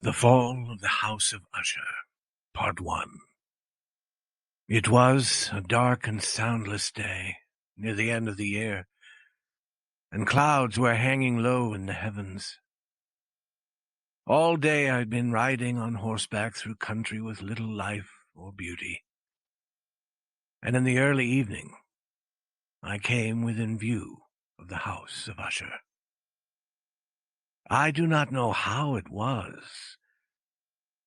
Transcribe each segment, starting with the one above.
The Fall of the House of Usher, Part 1. It was a dark and soundless day, near the end of the year, and clouds were hanging low in the heavens. All day I'd been riding on horseback through country with little life or beauty, and in the early evening I came within view of the House of Usher. I do not know how it was,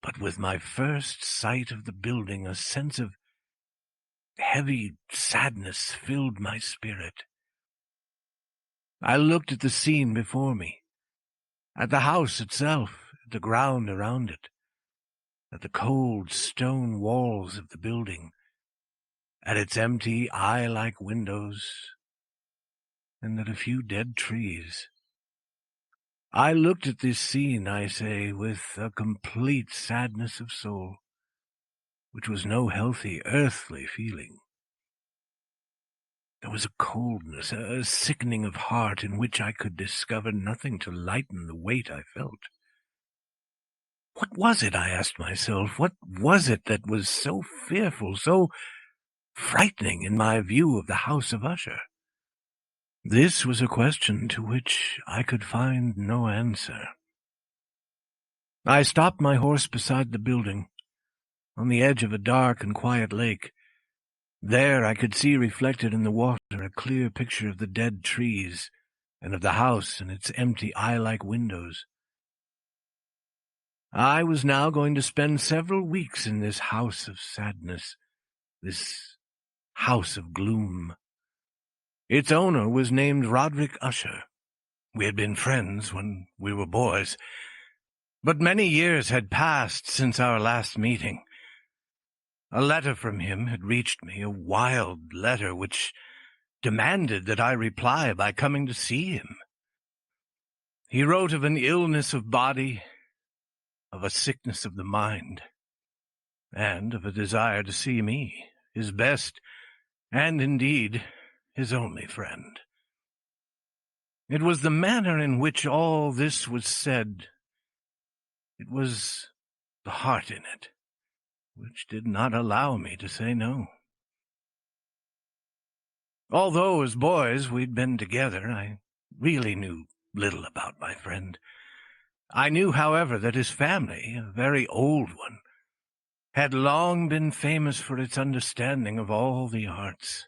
but with my first sight of the building, a sense of heavy sadness filled my spirit. I looked at the scene before me, at the house itself, at the ground around it, at the cold stone walls of the building, at its empty eye-like windows, and at a few dead trees. I looked at this scene, I say, with a complete sadness of soul, which was no healthy, earthly feeling. There was a coldness, a sickening of heart in which I could discover nothing to lighten the weight I felt. What was it, I asked myself, what was it that was so fearful, so frightening in my view of the House of Usher? This was a question to which I could find no answer. I stopped my horse beside the building, on the edge of a dark and quiet lake. There I could see reflected in the water a clear picture of the dead trees and of the house and its empty eye-like windows. I was now going to spend several weeks in this house of sadness, this house of gloom. Its owner was named Roderick Usher. We had been friends when we were boys, but many years had passed since our last meeting. A letter from him had reached me, a wild letter which demanded that I reply by coming to see him. He wrote of an illness of body, of a sickness of the mind, and of a desire to see me, his best, and indeed his only friend. It was the manner in which all this was said, it was the heart in it, which did not allow me to say no. Although as boys we'd been together, I really knew little about my friend. I knew, however, that his family, a very old one, had long been famous for its understanding of all the arts,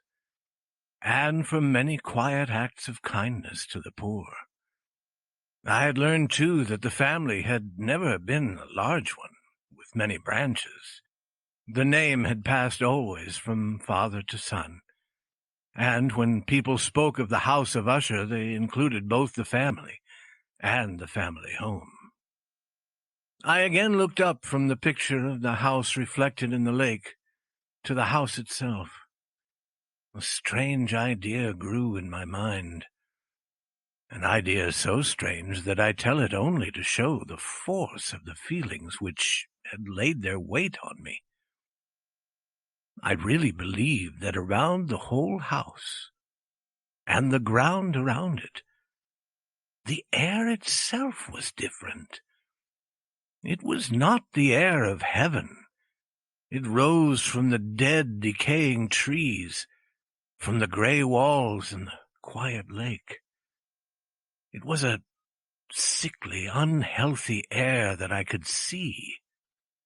and for many quiet acts of kindness to the poor. I had learned, too, that the family had never been a large one, with many branches. The name had passed always from father to son, and when people spoke of the House of Usher, they included both the family and the family home. I again looked up from the picture of the house reflected in the lake to the house itself. A strange idea grew in my mind, an idea so strange that I tell it only to show the force of the feelings which had laid their weight on me. I really believed that around the whole house, and the ground around it, the air itself was different. It was not the air of heaven. It rose from the dead, decaying trees, from the gray walls and the quiet lake. It was a sickly, unhealthy air that I could see,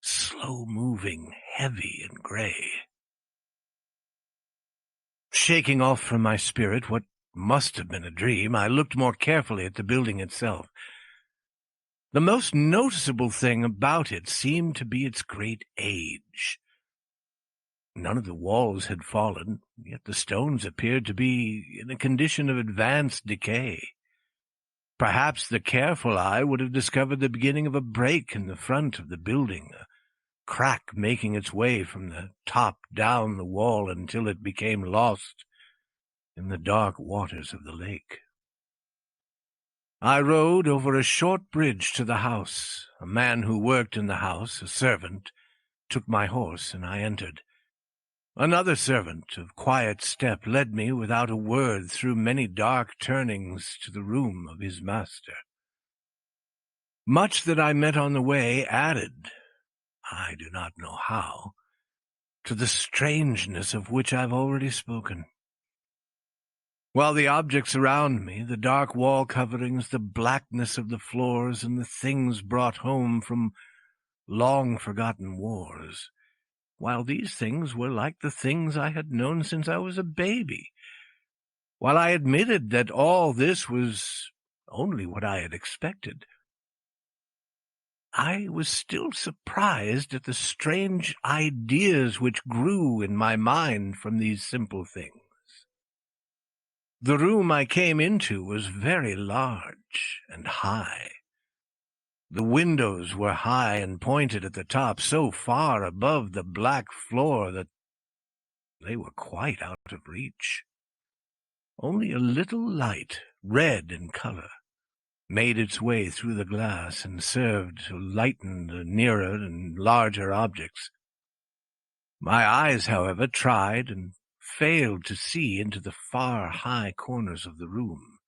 slow-moving, heavy and gray. Shaking off from my spirit what must have been a dream, I looked more carefully at the building itself. The most noticeable thing about it seemed to be its great age. None of the walls had fallen, yet the stones appeared to be in a condition of advanced decay. Perhaps the careful eye would have discovered the beginning of a break in the front of the building, a crack making its way from the top down the wall until it became lost in the dark waters of the lake. I rode over a short bridge to the house. A man who worked in the house, a servant, took my horse, and I entered. Another servant of quiet step led me without a word through many dark turnings to the room of his master. Much that I met on the way added, I do not know how, to the strangeness of which I've already spoken. While the objects around me, the dark wall coverings, the blackness of the floors, and the things brought home from long-forgotten wars, while these things were like the things I had known since I was a baby, while I admitted that all this was only what I had expected, I was still surprised at the strange ideas which grew in my mind from these simple things. The room I came into was very large and high. The windows were high and pointed at the top, so far above the black floor that they were quite out of reach. Only a little light, red in color, made its way through the glass and served to lighten the nearer and larger objects. My eyes, however, tried and failed to see into the far high corners of the room.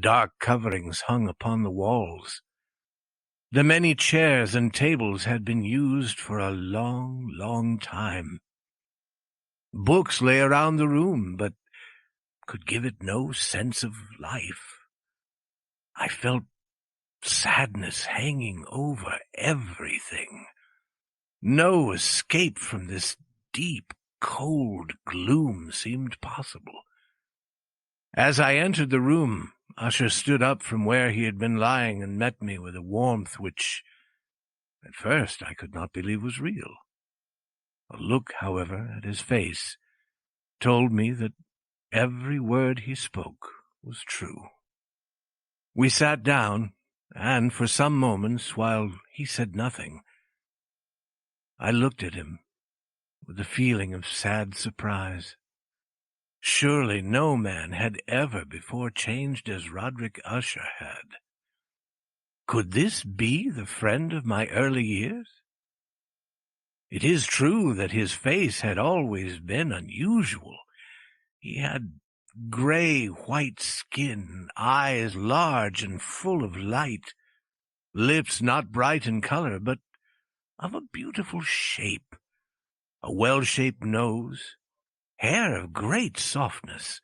Dark coverings hung upon the walls. The many chairs and tables had been used for a long, long time. Books lay around the room, but could give it no sense of life. I felt sadness hanging over everything. No escape from this deep, cold gloom seemed possible. As I entered the room, Usher stood up from where he had been lying and met me with a warmth which, at first, I could not believe was real. A look, however, at his face told me that every word he spoke was true. We sat down, and for some moments, while he said nothing, I looked at him with a feeling of sad surprise. Surely no man had ever before changed as Roderick Usher had. Could this be the friend of my early years? It is true that his face had always been unusual. He had gray-white skin, eyes large and full of light, lips not bright in color, but of a beautiful shape, a well-shaped nose, hair of great softness,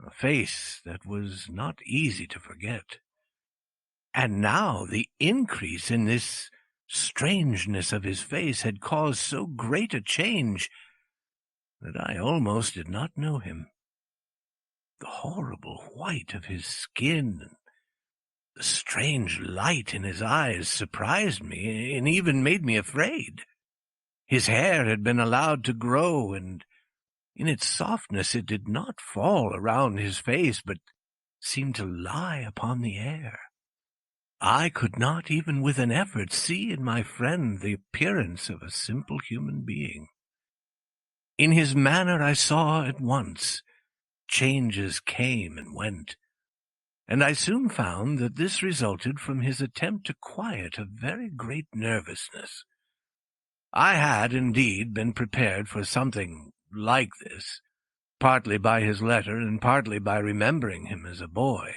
a face that was not easy to forget. And now the increase in this strangeness of his face had caused so great a change that I almost did not know him. The horrible white of his skin and the strange light in his eyes surprised me and even made me afraid. His hair had been allowed to grow, and in its softness it did not fall around his face, but seemed to lie upon the air. I could not even with an effort see in my friend the appearance of a simple human being. In his manner I saw at once changes came and went, and I soon found that this resulted from his attempt to quiet a very great nervousness. I had, indeed, been prepared for something like this, partly by his letter and partly by remembering him as a boy.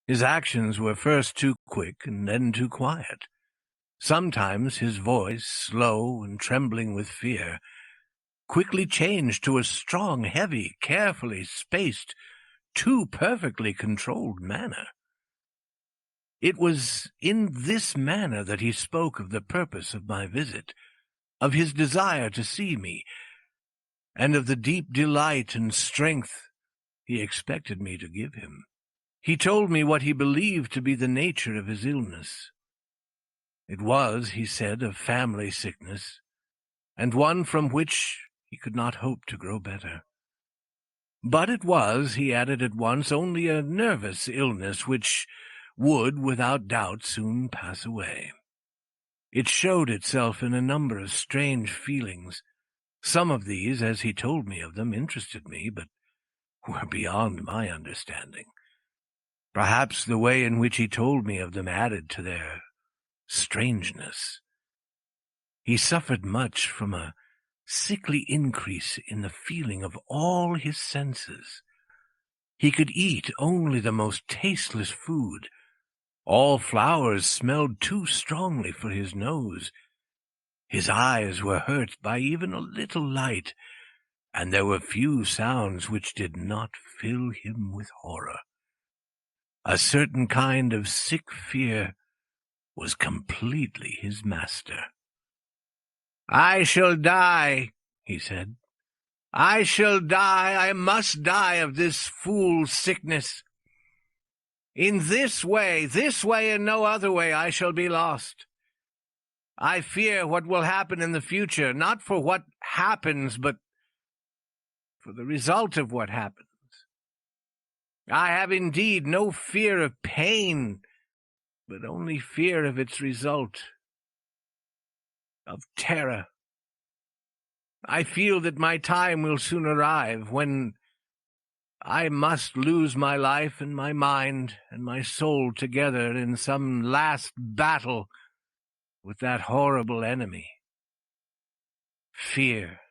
His actions were first too quick and then too quiet. Sometimes his voice, slow and trembling with fear, quickly changed to a strong, heavy, carefully spaced, too perfectly controlled manner. It was in this manner that he spoke of the purpose of my visit, of his desire to see me, and of the deep delight and strength he expected me to give him. He told me what he believed to be the nature of his illness. It was, he said, a family sickness, and one from which he could not hope to grow better. But it was, he added at once, only a nervous illness which would, without doubt, soon pass away. It showed itself in a number of strange feelings. Some of these, as he told me of them, interested me, but were beyond my understanding. Perhaps the way in which he told me of them added to their strangeness. He suffered much from a sickly increase in the feeling of all his senses. He could eat only the most tasteless food, All flowers smelled too strongly for his nose. His eyes were hurt by even a little light, and there were few sounds which did not fill him with horror. A certain kind of sick fear was completely his master. "I shall die," he said. "I shall die. I must die of this fool sickness. In this way and no other way, I shall be lost. I fear what will happen in the future, not for what happens, but for the result of what happens. I have indeed no fear of pain, but only fear of its result, of terror. I feel that my time will soon arrive when I must lose my life and my mind and my soul together in some last battle with that horrible enemy. Fear